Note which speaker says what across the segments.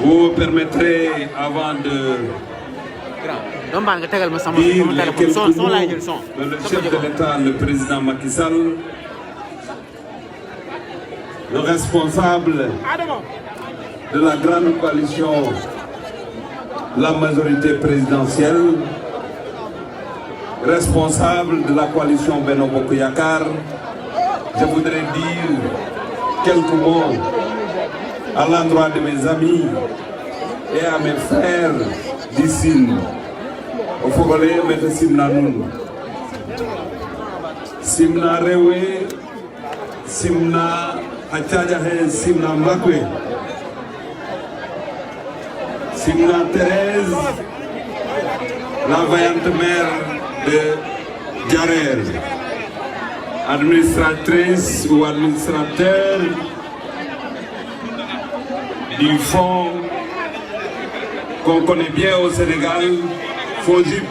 Speaker 1: Vous me permettrez, avant de dire quelques mots de le chef de l'État, le président Macky Sall, le responsable de la grande coalition, la majorité présidentielle, responsable de la coalition Benno Bokk Yakaar, je voudrais dire quelques mots à l'endroit de mes amis et à mes frères d'ici. Au fogole mete simna nun simna rewe simna achajahe simna mbakwe simna Thérèse, la vaillante mère de Diarer, administratrice ou administrateur du fonds qu'on connaît bien au Sénégal, FONGIP.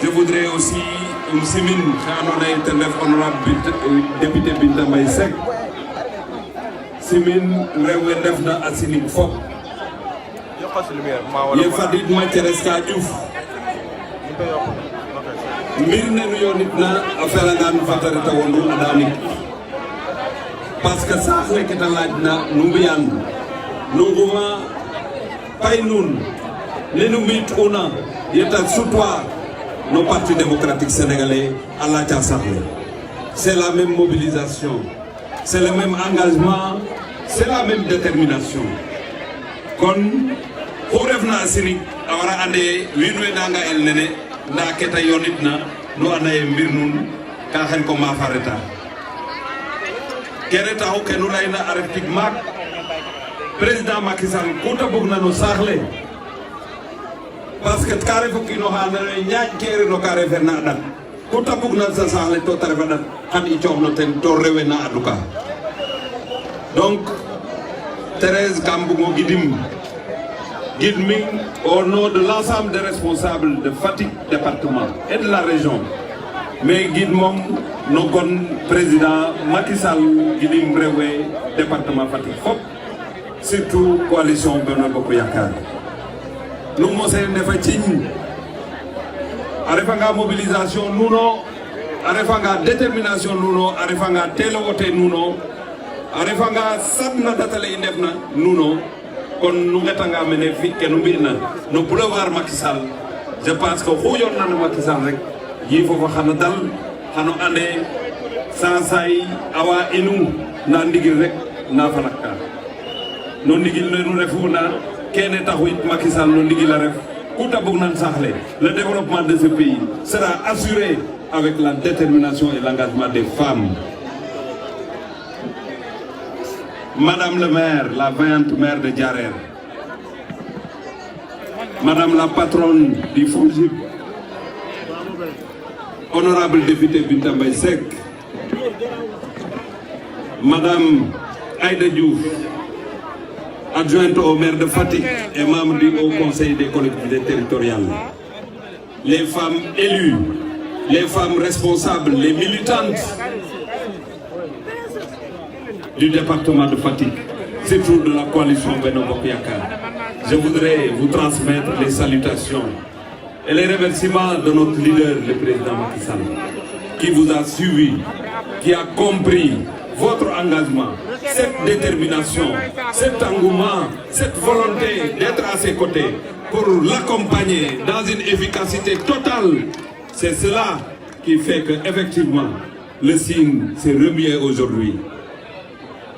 Speaker 1: Je voudrais aussi une simine honorable député Binta Mbaye Seck simine rewe ndefna a sinig fop ye fadidma Cereska Diouf mbir ne nu yoonitna a felangan fata reta wondu adanik parce que saax le kete laajna nu mbiyan nu nguma pay nuun ne nu mbi't'una yeta sutwa nos partis démocratiques sénégalais à la Tchassarle. C'est la même mobilisation, c'est le même engagement, c'est la même détermination. Kon pour revenir à Sinik, awara ande winwe nanga el nene na keta yonitna no anaye mbir nun ka xen ko ma fareta. Kene taxu ke nu layna a ref tig maak président Macky Sall ku ta bugna no saaxle parce que ka refo kiino xa andoona yee ñaaƴ ke reno ka refeer na a ɗat ku ta bugna sa saaxle to ta ref a ɗat xan i cooxno ten to rewe na aduka donc Thérèse kam bugo gidming au nom de l'ensemble des responsables de Fatick département et de la région mais gid moom no gon président Macky Sall gidim rewe département Fatick fop surtout coalition Benno Bokk Yakaar nous mose ndefa ciñ a refanga mobilisation nuno a refanga détermination nuno a refanga telo wote nuno a refanga sadna datale i ndefna nuno kon nu ngetanga mene fi ke nu mbi'na no boulevard Macky Sall je pense que xu yoon na no Macky Sall rek yi fofo xana dal xano ande sansay awa inu na ndigil rek na falaka no ndigil ne nu refuna kene taxu it Macky Sall no ndigil a ref ku ta bug nan saxle le développement de ce pays sera assuré avec la détermination et l'engagement des femmes. Madame le maire, la vaillante maire de Diarer, Madame la patronne du FONGIP, honorable député Binta Mbaye Seck, Madame Aïda Diouf, adjointe au maire de Fatick et membre du Haut Conseil des collectivités territoriales, les femmes élues, les femmes responsables, les militantes du département de Fatick, surtout de la coalition Benno Bokk Yakaar. Je voudrais vous transmettre les salutations et les remerciements de notre leader, le président Macky Sall, qui vous a suivi, qui a compris votre engagement, cette détermination, cet engouement, cette volonté d'être à ses côtés pour l'accompagner dans une efficacité totale. C'est cela qui fait que, effectivement, le signe s'est remué aujourd'hui.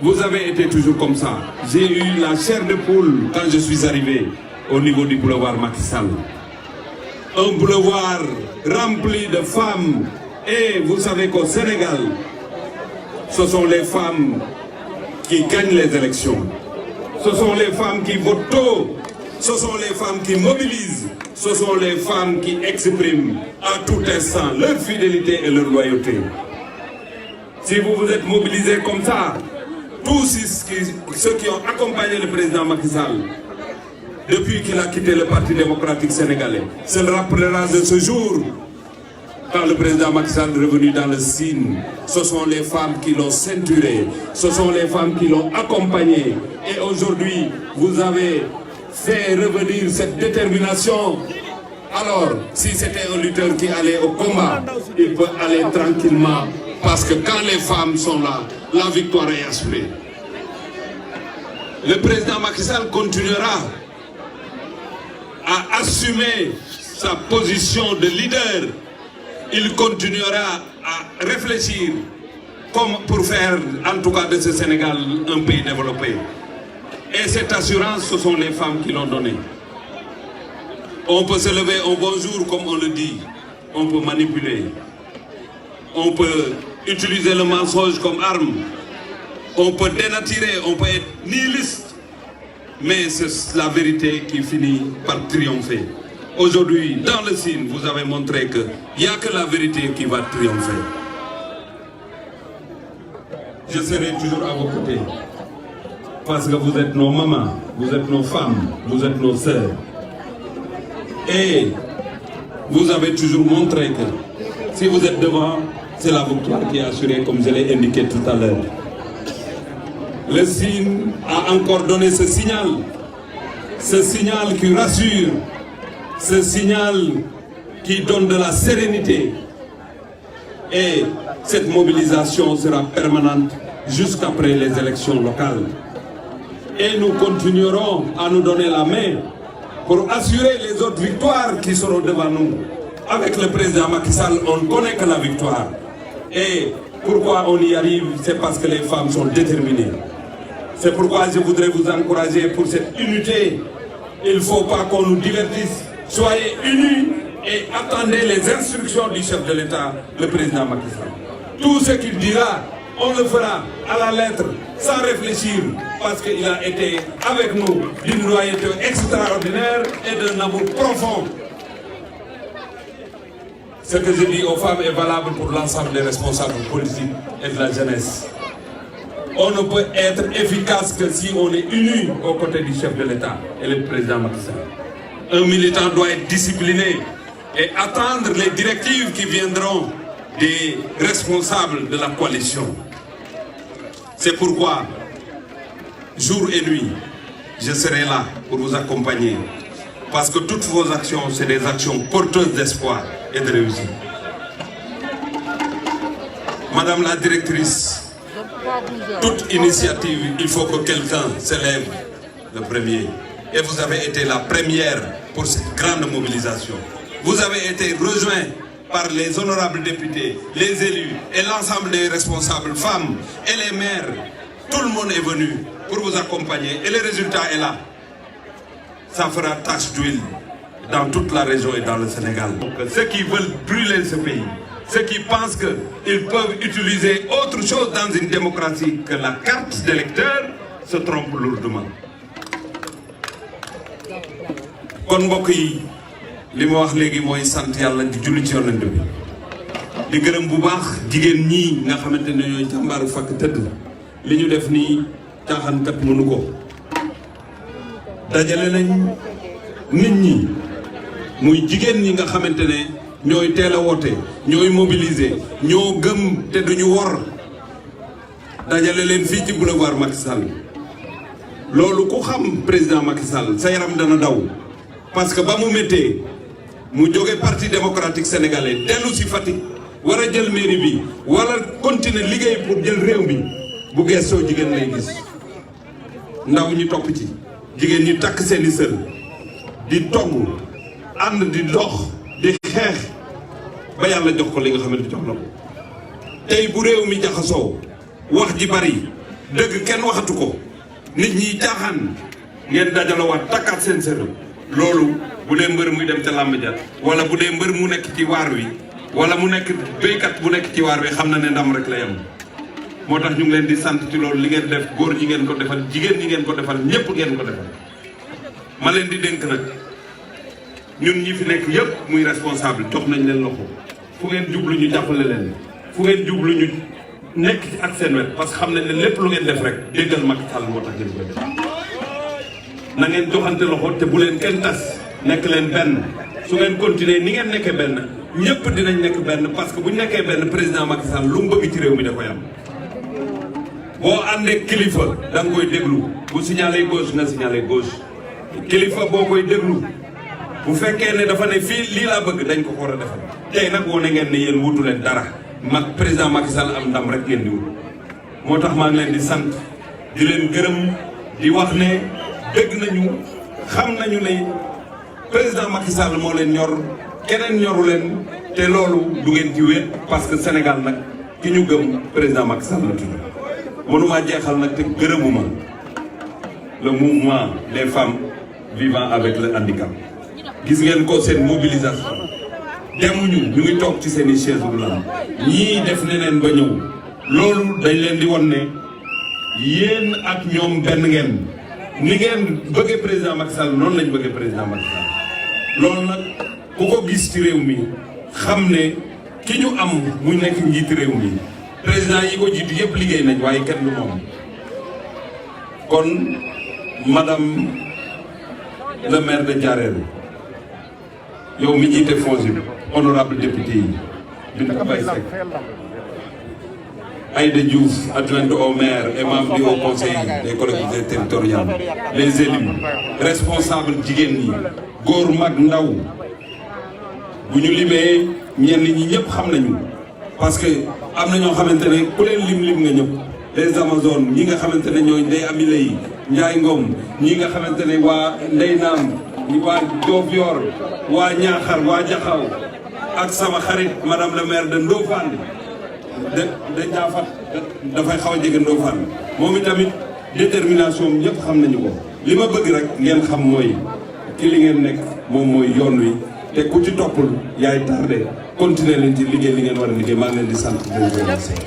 Speaker 1: Vous avez été toujours comme ça. J'ai eu la chair de poule quand je suis arrivé au niveau du boulevard Macky Sall. Un boulevard rempli de femmes Et vous savez qu'au Sénégal, ce sont les femmes qui gagnent les élections. Ce sont les femmes qui votent tôt. Ce sont les femmes qui mobilisent. Ce sont les femmes qui expriment à tout instant leur fidélité et leur loyauté. Si vous vous êtes mobilisés comme ça, tous ceux qui ont accompagné le président Macky Sall depuis qu'il a quitté le Parti démocratique sénégalais, se rappellera de ce jour quand le président Macky Sall est revenu dans le Sine. Ce sont les femmes qui l'ont ceinturé, ce sont les femmes qui l'ont accompagné. Et aujourd'hui, vous avez fait revenir cette détermination. Alors, si c'était un lutteur qui allait au combat, il peut aller tranquillement. Parce que quand les femmes sont là, la victoire est assurée. Le président Macky Sall continuera à assumer sa position de leader. Il continuera à réfléchir comme pour faire, en tout cas de ce Sénégal, un pays développé. Et cette assurance, ce sont les femmes qui l'ont donnée. On peut se lever un bon jour, comme on le dit. On peut manipuler. On peut utiliser le mensonge comme arme. On peut dénaturer, on peut être nihiliste. Mais c'est la vérité qui finit par triompher. Aujourd'hui, dans le Sine, vous avez montré qu'il n'y a que la vérité qui va triompher. Je serai toujours à vos côtés. Parce que vous êtes nos mamans, vous êtes nos femmes, vous êtes nos sœurs. Et vous avez toujours montré que si vous êtes devant, c'est la victoire qui est assurée, comme je l'ai indiqué tout à l'heure. Le Sine a encore donné ce signal qui rassure, ce signal qui donne de la sérénité. Et cette mobilisation sera permanente jusqu'après les élections locales. Et nous continuerons à nous donner la main pour assurer les autres victoires qui seront devant nous. Avec le président Macky Sall, on ne connaît que la victoire. Et pourquoi on y arrive, c'est parce que les femmes sont déterminées. C'est pourquoi je voudrais vous encourager pour cette unité. Il ne faut pas qu'on nous divertisse. Soyez unis et attendez les instructions du chef de l'État, le président Macky Sall. Tout ce qu'il dira, on le fera à la lettre, sans réfléchir, parce qu'il a été avec nous d'une loyauté extraordinaire et d'un amour profond. Ce que je dis aux femmes est valable pour l'ensemble des responsables politiques et de la jeunesse. On ne peut être efficace que si on est unis aux côtés du chef de l'État et le président Macky Sall. Un militant doit être discipliné et attendre les directives qui viendront des responsables de la coalition. C'est pourquoi, jour et nuit, je serai là pour vous accompagner. Parce que toutes vos actions, c'est des actions porteuses d'espoir et de réussite. Madame la directrice, toute initiative, il faut que quelqu'un s'élève le premier. Et vous avez été la première pour cette grande mobilisation. Vous avez été rejoint par les honorables députés, les élus et l'ensemble des responsables femmes et les maires. Tout le monde est venu pour vous accompagner et le résultat est là. Ça fera tache d'huile dans toute la région et dans le Sénégal. Donc, ceux qui veulent brûler ce pays, ceux qui pensent qu'ils peuvent utiliser autre chose dans une démocratie que la carte d'électeur, se trompent lourdement. Kon mbokk yi li ma wax léegi mooy sant yàlla di julli ci yonent bi di gërëm bu baax jigéen ñii nga xamante ne ñooy jàmbaaru fakk tëdd li ñu def nii caaxaankat mënu ko dajale nañ nit ñi muy jigéen ñi nga xamante ne ñooy teel a woote ñooy mobiliser ñoo gëm te duñu wor dajale leen fii ci boulevard Macky Sall loolu ku xam président Macky Sall sa yaram dana daw parce que ba mu méttee mu jóge parti démocratique sénégalais dellu si Fatick war a jël mairie bi wala continuer liggéey pour jël réew mi bu geesoo jigéen lay gis ndaw ñi topp ci jigéen ñi takk seeni sër di togg ànd di dox di xeex ba yàlla jox ko li nga xamante jox na ko tey bu réew mi jaxasoo wax ji bari dëgg kenn waxatu ko nit ñi caaxaan ngeen dajalawaat takkaat seen sër loolu bu dee mbër muy dem ca làmb ja wala bu dee mbër mu nekk ci waar wi wala mu nekk béykat bu nekk ci waar bi xam na ne ndam rek lay am moo tax ñu ngi leen di sant ci loolu li ngeen def góor ñi ngeen ko defal jigéen ñi ngeen ko defal ñëpp ngeen ko defal ma leen di dénk nag ñun ñi fi nekk yëpp muy responsable jox nañ leen loxo fu ngeen jublu ñu jàppale leen fu ngeen jublu ñu nekk ci ak seen wet parce que xam nañ ne lépp lu ngeen def rek déggal Macky Sall moo tax ngeen koy def na ngeen joxante loxo te bu leen kenn tas nekk leen benn su ngeen continuer ni ngeen nekkee benn ñëpp dinañ nekk benn parce que bu ñu nekkee benn président Macky Sall lu mu bëgg ci réew mi da koy am boo àndee kilifa da nga koy déglu bu signalé gauche nga signalé gauche kilifa boo koy déglu bu fekkee ne dafa ne fii lii laa bëgg dañ ko war a defal tey nag wone ngeen ne yéen wutu leen dara mag président Macky Sall am ndam rek ngeen di wut moo tax maa ngi leen di sant di leen gërëm di wax ne dégg nañu xam nañu ne président Macky Sall moo leen ñor keneen ñoru leen te loolu du ngeen ci wéet parce que Sénégal nag ki ñu gëm président Macky Sall la tudd mënuma jeexal nag te gërëmuma le mouvement des femmes vivant avec le handicap gis ngeen ko seen mobilisation demuñu ñu ngi toog ci seen i chaise roulante ñii def neneen ba ñëw loolu dañ leen di won ne yéen ak ñoom benn ngeen ni ngeen bëggee président Macky Sall noonu lañ bëggee président Macky Sall loolu nag ku ko gis ci réew mi xam ne ki ñu am mu nekk njiiti réew mi président yi ko jiitu yëpp liggéey nañ waaye kenn du moom kon madame le maire de Ndiarème yow mi jiite FONGIP honorable député yi Binta Mbaye Seck Aïda Diouf adjointe au maire et membre du haut conseil des collectivités territoriales les élus responsables jigéen ñi góor mag ndaw bu ñu limee ñenn ñi ñëpp xam nañu parce que am na ñoo xamante ne ku leen lim nga ñëpp les amazones ñi nga xamante ne ñooy Ndeye Amile yi Ndiaye Ngom ñi nga xamante ne waa Ndey Naam waa Diofior waa Ñaaxar waa Jaxaw ak sama xarit madame le maire de Ndofane de Ndiafat dafay xaw a jege Ndofane moom itamit détermination ñëpp xam nañu ko li ma bëgg rek ngeen xam mooy ci li ngeen nekk moom mooy yoon wi te ku ci toppul yaay tardé continuer leen ci liggéey li ngeen war a liggéey maa ngi leen di sant di leen remercier